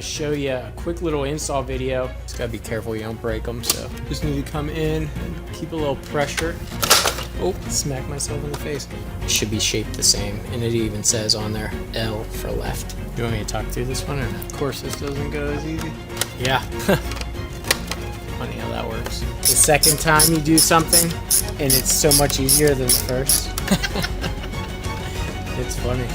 Show you a quick little install video. Just gotta be careful you don't break them, so just need to come in and keep a little pressure. Oh, smack myself in the face. It should be shaped the same, and it even says on there L for left. You want me to talk through this one or not? Of course this doesn't go as easy. Yeah. Funny how that works. The second time you do something and it's so much easier than the first. It's funny.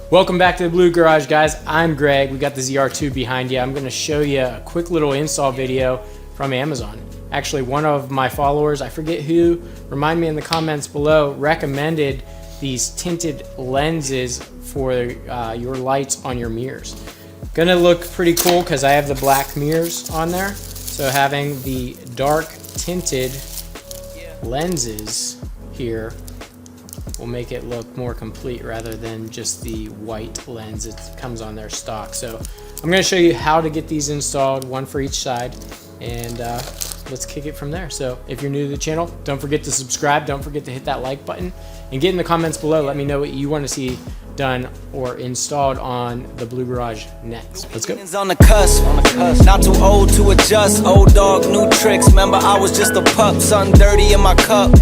Welcome back to the Blue Garage, guys. I'm Greg. We got the ZR2 behind you. I'm going to show you a quick little install video from Amazon. Actually, one of my followers, I forget who, remind me in the comments below, recommended these tinted lenses for your lights on your mirrors. Gonna look pretty cool because I have the black mirrors on there. So having the dark tinted lenses here will make it look more complete rather than just the white lens that comes on their stock. So I'm going to show you how to get these installed, one for each side, and let's kick it from there. So if you're new to the channel, don't forget to subscribe, don't forget to hit that like button, and get in the comments below. Let me know what you want to see done or installed on the Blue Garage next. Let's go. On the cusp, not too old to adjust. Old dog, new tricks. Remember, I was just a pup. Something dirty in my cup.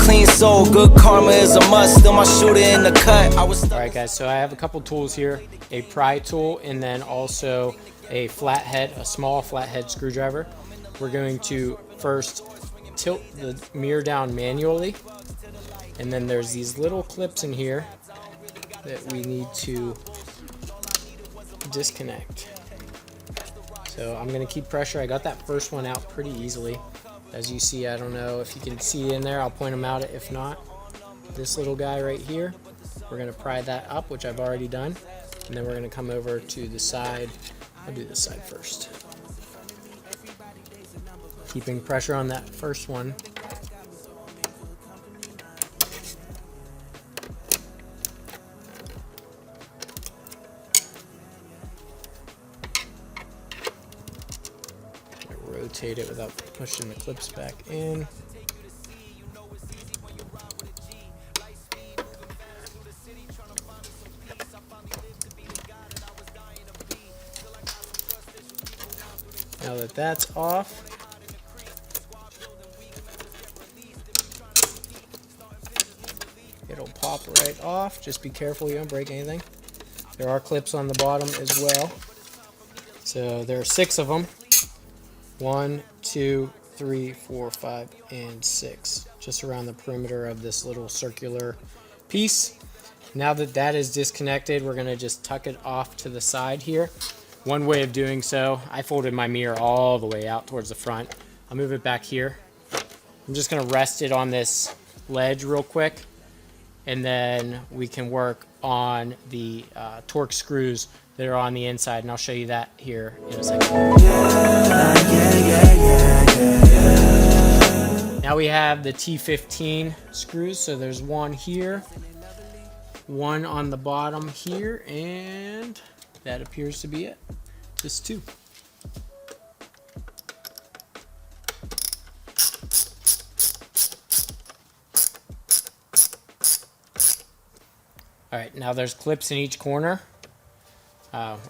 Clean soul, good karma is a must. Still my shooter in the cut. All right, guys. So I have a couple tools here: a pry tool, and then also a flathead, a small flathead screwdriver. We're going to first tilt the mirror down manually, and then there's these little clips in here that we need to disconnect. So I'm gonna keep pressure. I got that first one out pretty easily. As you see, I don't know if you can see it in there. I'll point them out if not. This little guy right here, we're gonna pry that up, which I've already done. And then we're gonna come over to the side. I'll do this side first. Keeping pressure on that first one. Rotate it without pushing the clips back in. Now that that's off, it'll pop right off. Just be careful you don't break anything. There are clips on the bottom as well. So there are 6 of them. 1, 2, 3, 4, 5, and 6, just around the perimeter of this little circular piece. Now that that is disconnected, we're going to just tuck it off to the side here. One way of doing so, I folded my mirror all the way out towards the front. I'll move it back here. I'm just going to rest it on this ledge real quick, and then we can work on the torque screws that are on the inside, and I'll show you that here in a second. Now we have the T15 screws, so there's one here, one on the bottom here, and that appears to be it. Just 2. All right, now there's clips in each corner.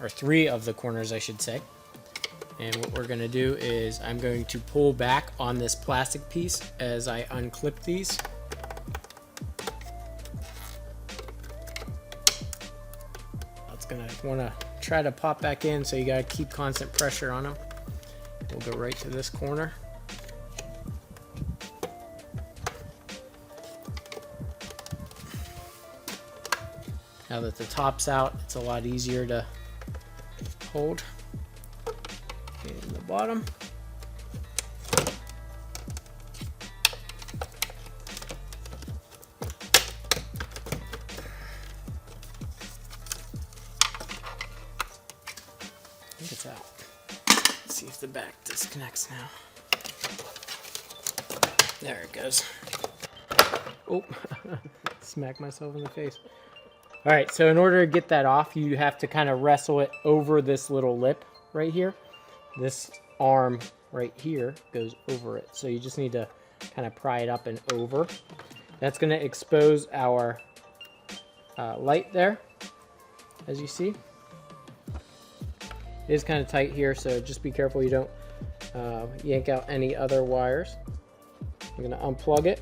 Or 3 of the corners, I should say. And what we're going to do is I'm going to pull back on this plastic piece as I unclip these. It's going to want to try to pop back in, so you got to keep constant pressure on them. We'll go right to this corner. Now that the top's out, it's a lot easier to hold. And the bottom. I think it's out. Let's see if the back disconnects now. There it goes. Oh, smack myself in the face. All right, so in order to get that off, you have to kind of wrestle it over this little lip right here. This arm right here goes over it. So you just need to kind of pry it up and over. That's going to expose our light there, as you see. It is kind of tight here, so just be careful you don't yank out any other wires. I'm gonna unplug it.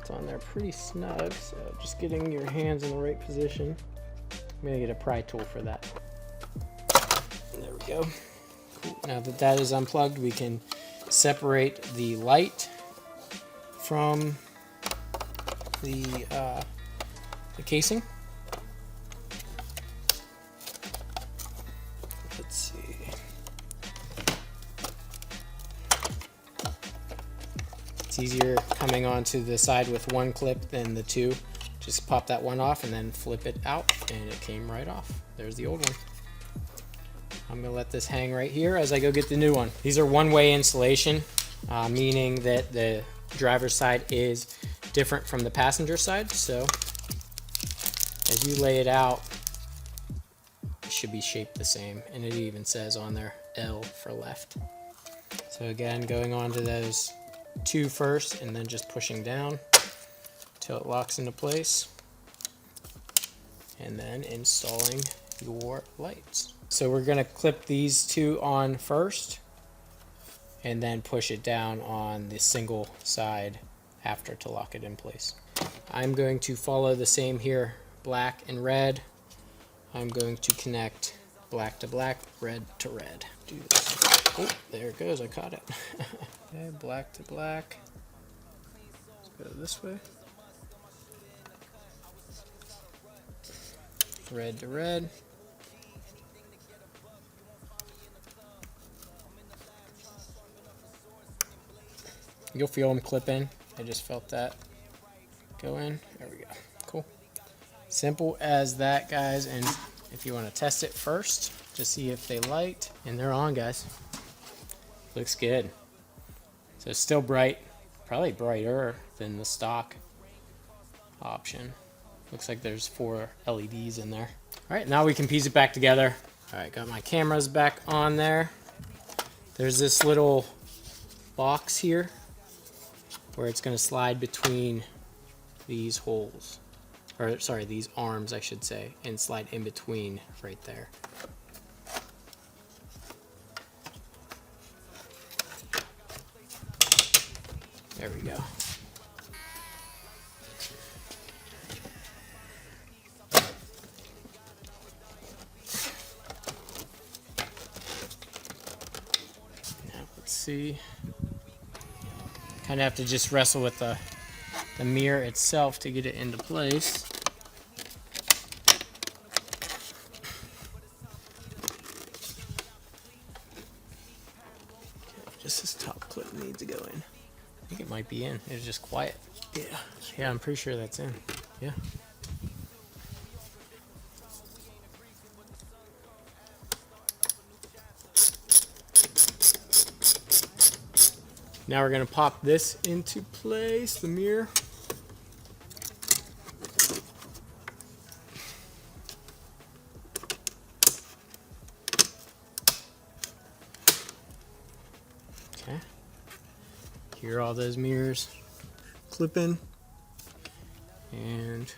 It's on there pretty snug, so just getting your hands in the right position. I'm gonna get a pry tool for that. There we go. Cool. Now that that is unplugged, we can separate the light from the casing. Let's see. It's easier coming onto the side with one clip than the two. Just pop that one off and then flip it out, and it came right off. There's the old one. I'm gonna let this hang right here as I go get the new one. These are one-way installation, meaning that the driver's side is different from the passenger side. So as you lay it out, it should be shaped the same, and it even says on there L for left. So again, going on to those two first and then just pushing down until it locks into place, and then installing your lights. So we're going to clip these two on first and then push it down on the single side after to lock it in place. I'm going to follow the same here, black and red. I'm going to connect black to black, red to red. Do this. Oh, there it goes, I caught it. Okay, black to black. Let's go this way. Red to red. You'll feel them clip in. I just felt that go in. There we go. Cool. Simple as that, guys. And if you want to test it first to see if they light, and they're on, guys. Looks good. So it's still bright, probably brighter than the stock option. Looks like there's 4 LEDs in there. All right, now we can piece it back together. All right, got my cameras back on there. There's this little box here where it's going to slide between these holes, or sorry, these arms I should say, and slide in between right there. There we go. Now let's see. Kind of have to just wrestle with the mirror itself to get it into place. Just this top clip needs to go in. I think it might be in. It was just quiet. Yeah, I'm pretty sure that's in. Yeah. Now we're going to pop this into place, the mirror. Okay. Here are all those mirrors clipping, and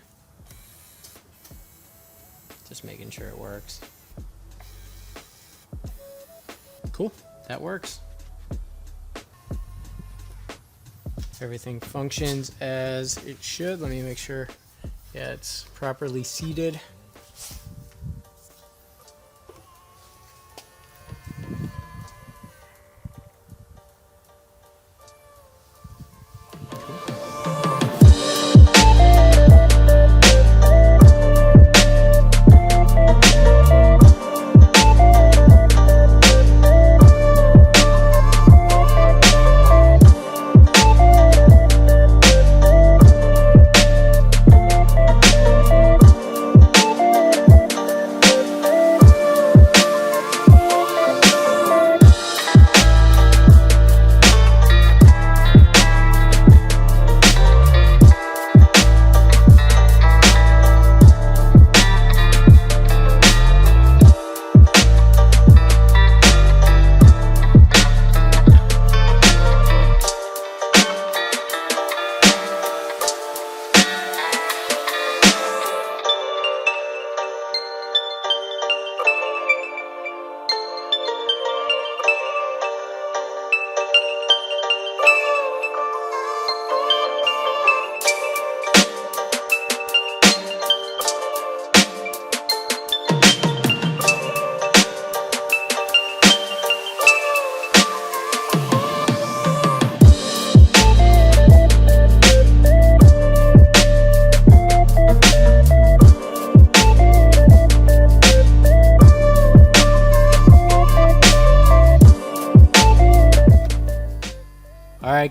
just making sure it works. Cool, that works. Everything functions as it should. Let me make sure, yeah, it's properly seated.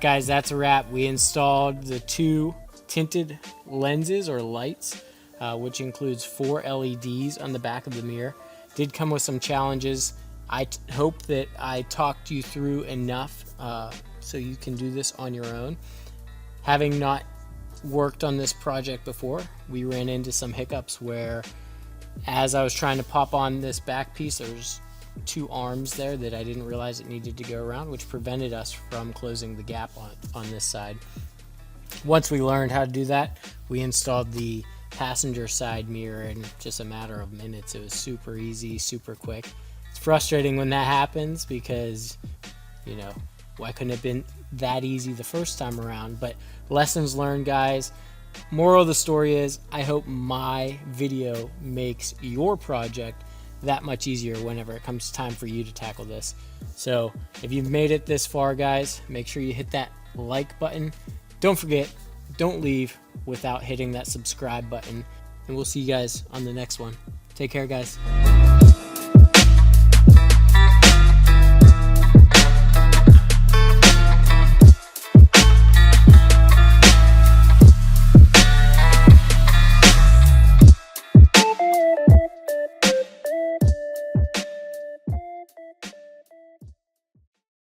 guys, that's a wrap. We installed the 2 tinted lenses or lights, which includes 4 LEDs on the back of the mirror. Did come with some challenges. I hope that I talked you through enough so you can do this on your own. Having not worked on this project before, we ran into some hiccups where as I was trying to pop on this back piece, there's 2 arms there that I didn't realize it needed to go around, which prevented us from closing the gap on this side. Once we learned how to do that, we installed the passenger side mirror in just a matter of minutes. It was super easy, super quick. It's frustrating when that happens because, you know, why couldn't it have been that easy the first time around? But lessons learned, guys. Moral of the story is, I hope my video makes your project that much easier whenever it comes time for you to tackle this. So if you've made it this far, guys, make sure you hit that like button. Don't forget, don't leave without hitting that subscribe button. And we'll see you guys on the next one. Take care, guys.